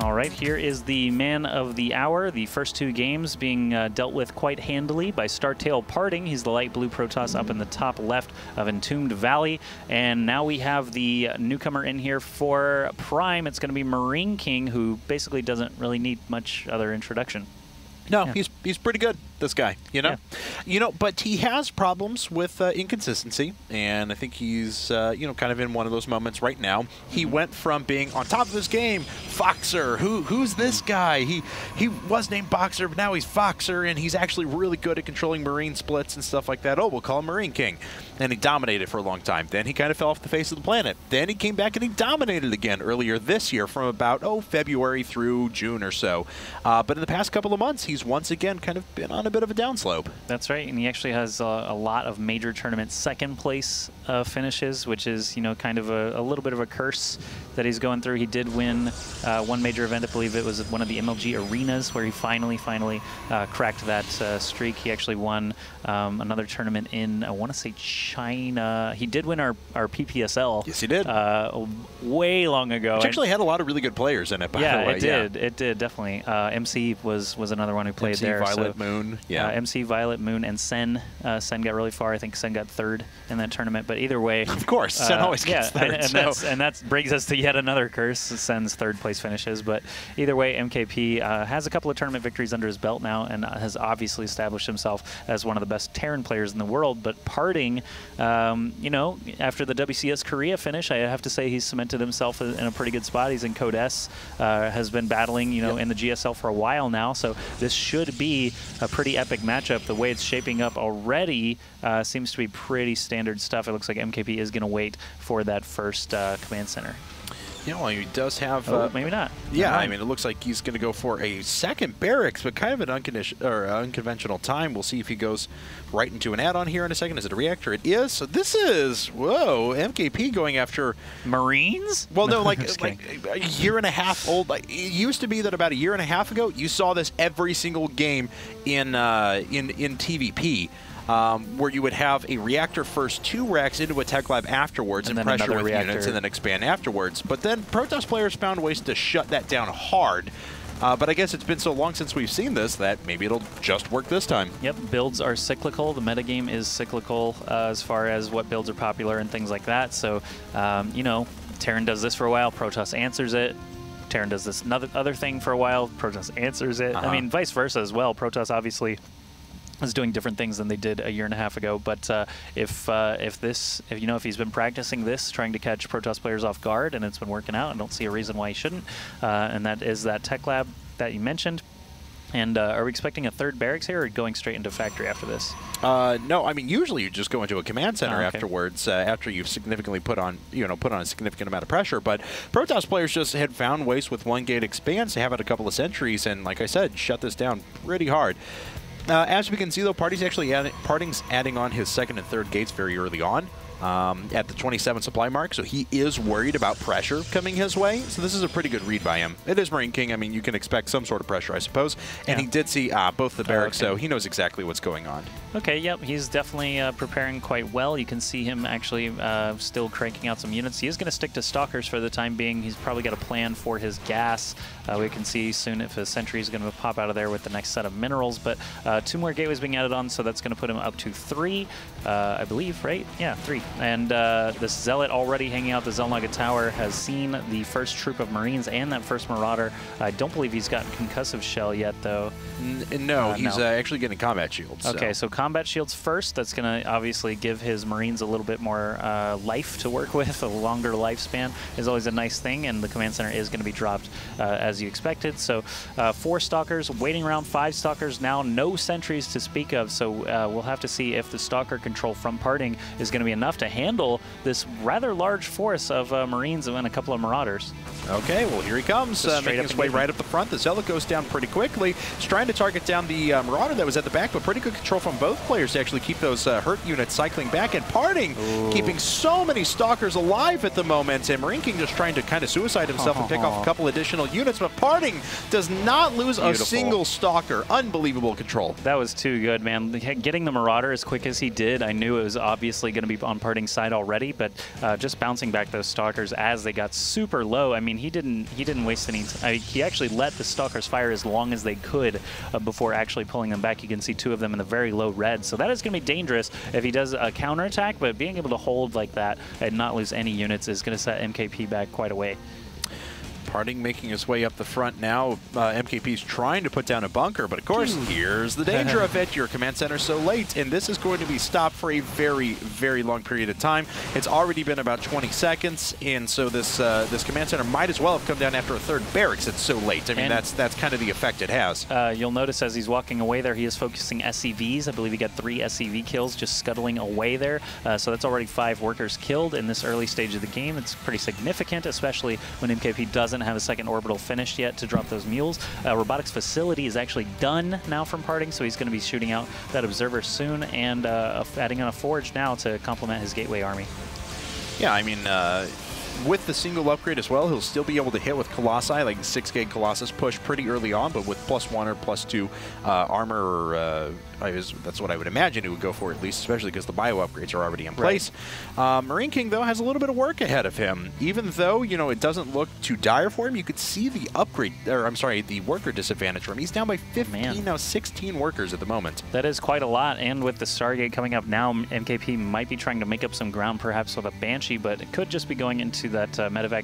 All right, here is the man of the hour. The first two games being dealt with quite handily by StarTale.PartinG. He's the light blue Protoss up in the top left of Entombed Valley. And now we have the newcomer in here for Prime. It's going to be MarineKing, who basically doesn't really need much other introduction. No, yeah. he's pretty good, this guy, you know? Yeah. You know, but he has problems with inconsistency, and I think he's, you know, kind of in one of those moments right now. He went from being on top of his game, Foxer, who's this guy? He was named Boxer, but now he's Foxer, and he's actually really good at controlling Marine splits and stuff like that. Oh, we'll call him MarineKing. And he dominated for a long time. Then he kind of fell off the face of the planet. Then he came back and he dominated again earlier this year from about, February through June or so. But in the past couple of months, he's once again kind of been on a bit of a downslope. That's right, and he actually has a lot of major tournament second place finishes, which is, you know, kind of a little bit of a curse that he's going through. He did win one major event. I believe it was one of the MLG arenas where he finally cracked that streak. He actually won another tournament in, I want to say, China. He did win our PPSL. Yes, he did. Way long ago. Which actually had a lot of really good players in it, by the way. Yeah, it did. It did, definitely. MC was another one who played MC, there. Violet, Moon. Yeah. MC, Violet, Moon, and Sen. Sen got really far. I think Sen got third in that tournament. But either way. Of course. Sen always gets third. And that brings us to yet another curse, Sen's third place finishes. But either way, MKP has a couple of tournament victories under his belt now and has obviously established himself as one of the best Terran players in the world. But PartinG, you know, after the WCS Korea finish, I have to say he's cemented himself in a pretty good spot. He's in Code S, has been battling, you know, in the GSL for a while now. So this should be a pretty epic matchup. The way it's shaping up already seems to be pretty standard stuff. It looks like MKP is going to wait for that first command center. You know, he does have... maybe not. Yeah, I mean, it looks like he's going to go for a second barracks, but kind of an unconventional time. We'll see if he goes right into an add-on here in a second. Is it a reactor? It is. So this is, whoa, MKP going after... Marines? Well, no, like a year and a half old. Like, it used to be that about a year and a half ago, you saw this every single game in TVP. Where you would have a reactor first, 2 racks into a tech lab afterwards, and pressure with units, and then expand afterwards. But then Protoss players found ways to shut that down hard. But I guess it's been so long since we've seen this that maybe it'll just work this time. Yep, builds are cyclical. The metagame is cyclical as far as what builds are popular and things like that. So, you know, Terran does this for a while, Protoss answers it. Terran does this other thing for a while, Protoss answers it. I mean, vice versa as well. Protoss obviously is doing different things than they did a year and a half ago. But if he's been practicing this, trying to catch Protoss players off guard, and it's been working out, I don't see a reason why he shouldn't. And that is that tech lab that you mentioned. And are we expecting a third barracks here, or going straight into factory after this? No, I mean usually you just go into a command center afterwards after you've significantly put on a significant amount of pressure. But Protoss players just had found ways with 1-gate expands to have it a couple of sentries, and like I said, shut this down pretty hard. As we can see, though, PartinG's adding on his second and third gates very early on at the 27 supply mark, so he is worried about pressure coming his way. So this is a pretty good read by him. It is MarineKing. I mean, you can expect some sort of pressure, I suppose. And he did see both the barracks, so he knows exactly what's going on. Okay, yep, he's definitely preparing quite well. You can see him actually still cranking out some units. He is going to stick to Stalkers for the time being. He's probably got a plan for his gas. We can see soon if a sentry is going to pop out of there with the next set of minerals. But 2 more gateways being added on, so that's going to put him up to 3, I believe, right? Yeah, 3. And this Zealot already hanging out the Zelnaga Tower has seen the first troop of Marines and that first Marauder. I don't believe he's gotten concussive shell yet, though. No, he's actually getting combat shields. Okay, so combat shields first. That's going to obviously give his Marines a little bit more life to work with. A longer lifespan is always a nice thing, and the command center is going to be dropped as you expected. So 4 Stalkers, waiting around 5 Stalkers now, no sentries to speak of. So we'll have to see if the Stalker control from PartinG is going to be enough to handle this rather large force of Marines and a couple of Marauders. Okay, well, here he comes, making his way right up the front. The Zealot goes down pretty quickly. He's trying to target down the Marauder that was at the back, but pretty good control from both both players to actually keep those hurt units cycling back, and PartinG keeping so many Stalkers alive at the moment, and MarineKing just trying to kind of suicide himself and pick off a couple additional units, but PartinG does not lose a single Stalker. Unbelievable control. That was too good, man. Getting the Marauder as quick as he did, I knew it was obviously going to be on PartinG's side already, but just bouncing back those Stalkers as they got super low. I mean, he didn't waste any. He actually let the Stalkers fire as long as they could before actually pulling them back. You can see 2 of them in the very low red, so that is going to be dangerous if he does a counterattack, but being able to hold like that and not lose any units is going to set MKP back quite a way. PartinG making his way up the front now. MKP's trying to put down a bunker, but of course, here's the danger of it. Your command center so late, and this is going to be stopped for a very, very long period of time. It's already been about 20 seconds, and so this this command center might as well have come down after a 3rd barracks. It's so late. I mean, that's kind of the effect it has. You'll notice as he's walking away there, he is focusing SCVs. I believe he got 3 SCV kills just scuttling away there. So that's already 5 workers killed in this early stage of the game. It's pretty significant, especially when MKP doesn't have a second orbital finished yet to drop those mules. Robotics facility is actually done now from PartinG, so he's going to be shooting out that observer soon and adding on a forge now to complement his gateway army. Yeah, I mean, with the single upgrade as well, he'll still be able to hit with Colossi, like 6-gig Colossus push pretty early on, but with +1 or +2 armor, that's what I would imagine he would go for at least, especially because the bio upgrades are already in place. MarineKing, though, has a little bit of work ahead of him. Even though, you know, it doesn't look too dire for him, you could see the upgrade, or I'm sorry, the worker disadvantage for him. He's down by 15, now 16 workers at the moment. That is quite a lot, and with the Stargate coming up now, MKP might be trying to make up some ground perhaps with a Banshee, but it could just be going into that medevac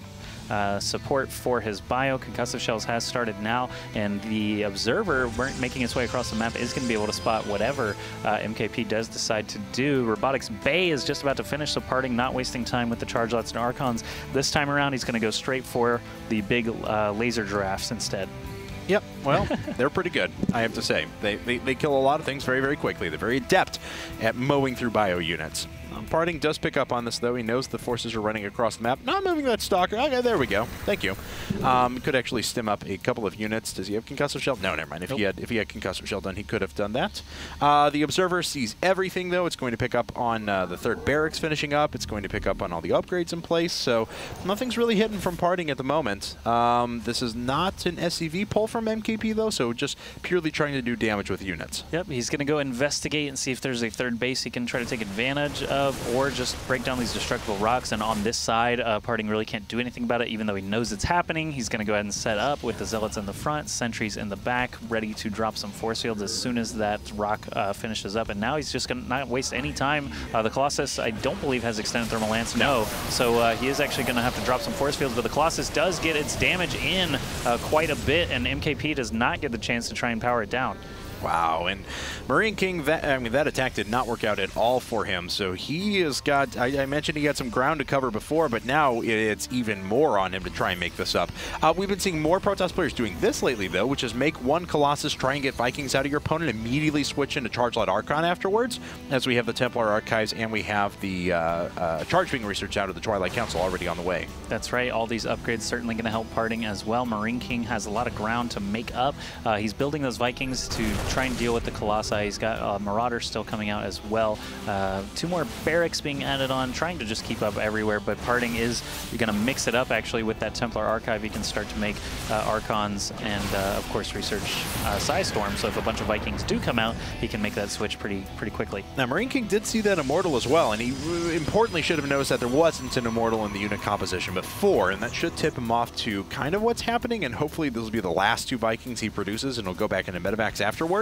support for his bio. Concussive shells has started now, and the observer making its way across the map is going to be able to spot whatever MKP does decide to do. Robotics Bay is just about to finish, so PartinG not wasting time with the charge lots and Archons. This time around, he's going to go straight for the big laser giraffes instead. Yep, well, they're pretty good, I have to say. They kill a lot of things very, very quickly. They're very adept at mowing through bio units. PartinG does pick up on this, though. He knows the forces are running across the map. Not moving that Stalker. Okay, there we go. Thank you. Could actually stem up a couple of units. Does he have Concussive Shell? No, never mind. If he had Concussive Shell done, he could have done that. The Observer sees everything, though. It's going to pick up on the 3rd barracks finishing up. It's going to pick up on all the upgrades in place. So nothing's really hidden from PartinG at the moment. This is not an SCV pull from MKP, though, so just purely trying to do damage with units. Yep, he's going to go investigate and see if there's a 3rd base he can try to take advantage of, or just break down these destructible rocks. And on this side, PartinG really can't do anything about it, even though he knows it's happening. He's going to go ahead and set up with the Zealots in the front, sentries in the back, ready to drop some force fields as soon as that rock finishes up. And now he's just going to not waste any time. The Colossus, I don't believe, has extended thermal lance. No. So he is actually going to have to drop some force fields, but the Colossus does get its damage in quite a bit, and MKP does not get the chance to try and power it down. Wow, and MarineKing, that attack did not work out at all for him. So he has got, I mentioned he had some ground to cover before, but now it's even more on him to try and make this up. We've been seeing more Protoss players doing this lately, though, which is make one Colossus, try and get Vikings out of your opponent, immediately switch into Charge Lot Archon afterwards, as we have the Templar Archives and we have the Charge being researched out of the Twilight Council already on the way. That's right. All these upgrades certainly going to help PartinG as well. MarineKing has a lot of ground to make up. He's building those Vikings to try and deal with the Colossi. He's got Marauders still coming out as well. 2 more barracks being added on, trying to just keep up everywhere, but PartinG is going to mix it up actually with that Templar Archive. He can start to make Archons and of course research Psystorm, so if a bunch of Vikings do come out, he can make that switch pretty quickly. Now MarineKing did see that Immortal as well, and he importantly should have noticed that there wasn't an Immortal in the unit composition before, and that should tip him off to kind of what's happening, and hopefully those will be the last 2 Vikings he produces, and he'll go back into medevacs afterwards.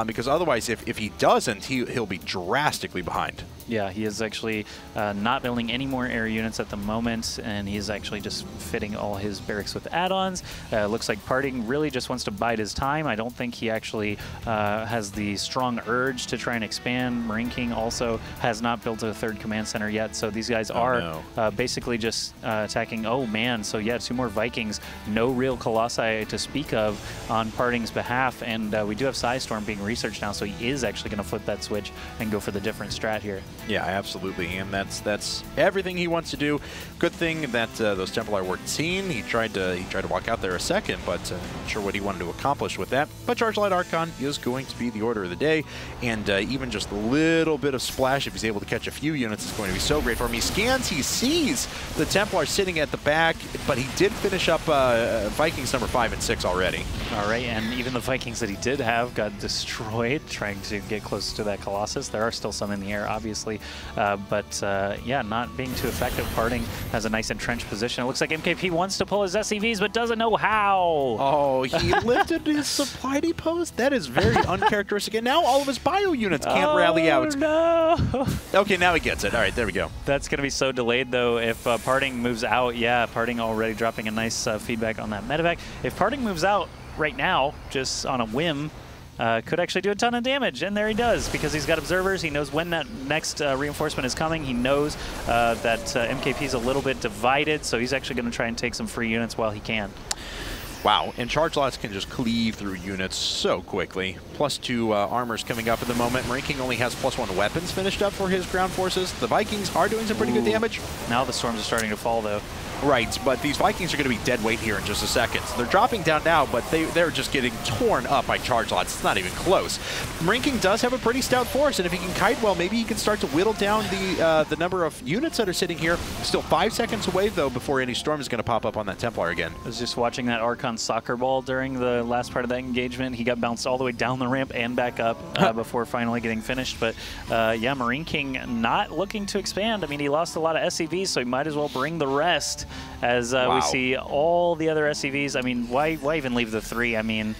Because otherwise, if he doesn't, he'll be drastically behind. Yeah, he is actually not building any more air units at the moment, and he is actually just fitting all his barracks with add-ons. Looks like PartinG really just wants to bide his time. I don't think he actually has the strong urge to try and expand. MarineKing also has not built a 3rd command center yet, so these guys are basically just attacking. Oh man, so yeah, 2 more Vikings. No real Colossi to speak of on PartinG's behalf, and we do have Psystorm being researched now, so he is actually going to flip that switch and go for the different strat here. Yeah, absolutely, and that's everything he wants to do. Good thing that those Templar weren't seen. He tried to walk out there a second, but not sure what he wanted to accomplish with that. But Charge Light Archon is going to be the order of the day, and even just a little bit of splash, if he's able to catch a few units, is going to be so great for him. He scans, he sees the Templar sitting at the back, but he did finish up Vikings number 5 and 6 already. All right, and even the Vikings that he did have got destroyed trying to get close to that Colossus. There are still some in the air, obviously. Yeah, not being too effective. Parting has a nice entrenched position. It looks like MKP wants to pull his SCVs, but doesn't know how. Oh, he lifted his supply depots? That is very uncharacteristic. And now all of his bio units can't rally out. No. Okay, now he gets it. All right, there we go. That's going to be so delayed, though. If Parting moves out, yeah, Parting already dropping a nice feedback on that medevac. If Parting moves out right now, just on a whim, could actually do a ton of damage, and there he does, because he's got observers. He knows when that next reinforcement is coming. He knows that MKP is a little bit divided, so he's actually going to try and take some free units while he can. Wow, and charge lots can just cleave through units so quickly. +2 armors coming up at the moment. MarineKing only has +1 weapons finished up for his ground forces. The Vikings are doing some pretty good damage. Now the storms are starting to fall, though. Right, but these Vikings are going to be dead weight here in just a second. So they're dropping down now, but they're just getting torn up by charge lots. It's not even close. MarineKing does have a pretty stout force, and if he can kite well, maybe he can start to whittle down the number of units that are sitting here. Still 5 seconds away, though, before any storm is going to pop up on that Templar again. I was just watching that Archon soccer ball during the last part of that engagement. He got bounced all the way down the ramp and back up before finally getting finished. But yeah, MarineKing not looking to expand. I mean, he lost a lot of SCVs, so he might as well bring the rest as we see all the other SCVs. I mean, why even leave the 3? I mean,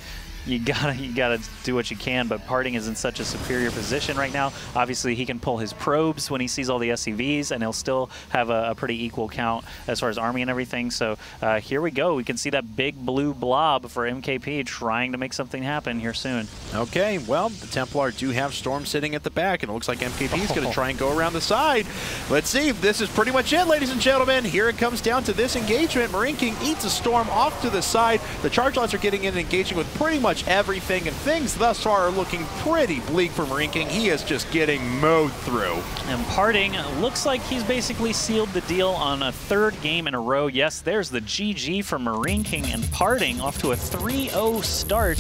you gotta do what you can, but Parting is in such a superior position right now. Obviously, he can pull his probes when he sees all the SCVs, and he'll still have a pretty equal count as far as army and everything. So here we go. We can see that big blue blob for MKP trying to make something happen here soon. Okay, well, the Templar do have Storm sitting at the back, and it looks like MKP is going to try and go around the side. Let's see. This is pretty much it, ladies and gentlemen. Here it comes down to this engagement. MarineKing eats a Storm off to the side. The charge lots are getting in and engaging with pretty much everything, and things thus far are looking pretty bleak for MarineKing. He is just getting mowed through. And Parting looks like he's basically sealed the deal on a 3rd game in a row. Yes, there's the GG for MarineKing, and Parting off to a 3-0 start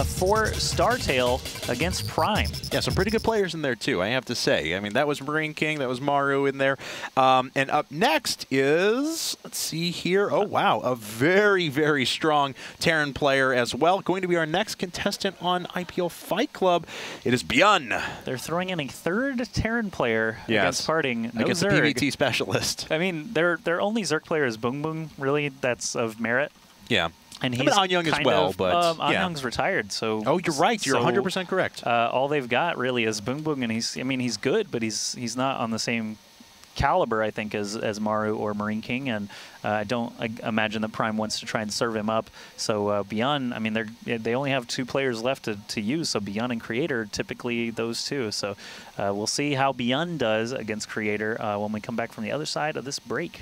for StarTale against Prime. Yeah, some pretty good players in there too, I have to say. I mean, that was MarineKing, that was Maru in there. And up next is, let's see here, oh wow, a very, very strong Terran player as well. Going to be our next contestant on IPL Fight Club. It is Byun. They're throwing in a 3rd Terran player against Parting. No against Zerg. a PvT specialist. I mean, their only Zerg player is Boong Boong, really, that's of merit. Yeah. And he's Anyang as well, but Anyang's retired, so oh, you're right. You're 100% correct. All they've got really is Boong Boong, and he's good, but he's not on the same caliber, I think, as Maru or MarineKing, and I don't imagine that Prime wants to try and serve him up. So Byun, I mean, they only have 2 players left to use, so Byun and Creator, typically those 2. So we'll see how Byun does against Creator when we come back from the other side of this break.